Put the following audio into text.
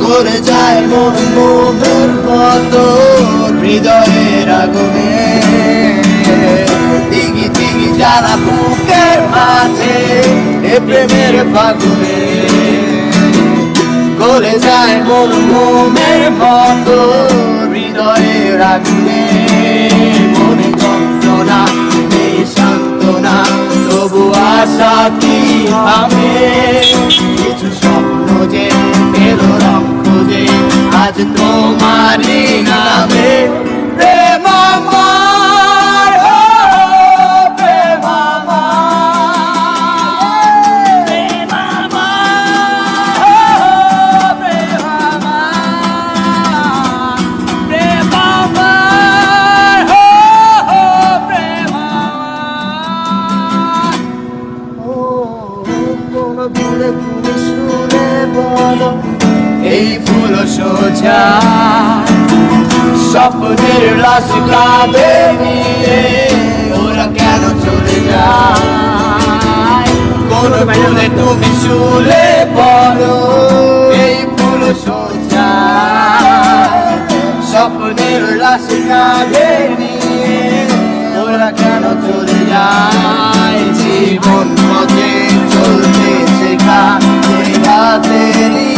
করে যায় মন মোহের মতো হৃদয়ের আগুনে টিকি টিকি যারা বুকের মাঝে এ প্রেমের ফাগুনে করে যায় মন মোহের মতো হৃদয়ের আগুনে মনে যন্ত্রণা নেই সান্ত্বনা তবু আশা কি থামে কিছু স্বপ্ন যে এলো রং খোঁজে আজ তোমারই নামে প্রেম আমার, ও প্রেম আমার, প্রেম আমার, ও প্রেম আমার, প্রেম আমার, ও প্রেম আমার। ও কোন ফুলে ফুলে সুরে বলো এই ফুল সোজা স্বপ্নের লাশ কাঁধে নিয়ে ওরা কেন চলে যায় কোন ফুলে তুমি শুলে বলো এই ফুল সোজা স্বপ্নের লাশ কাঁধে নিয়ে ওরা কেন চলে যায় জীবন পথে চলতে শেখা হাতেরই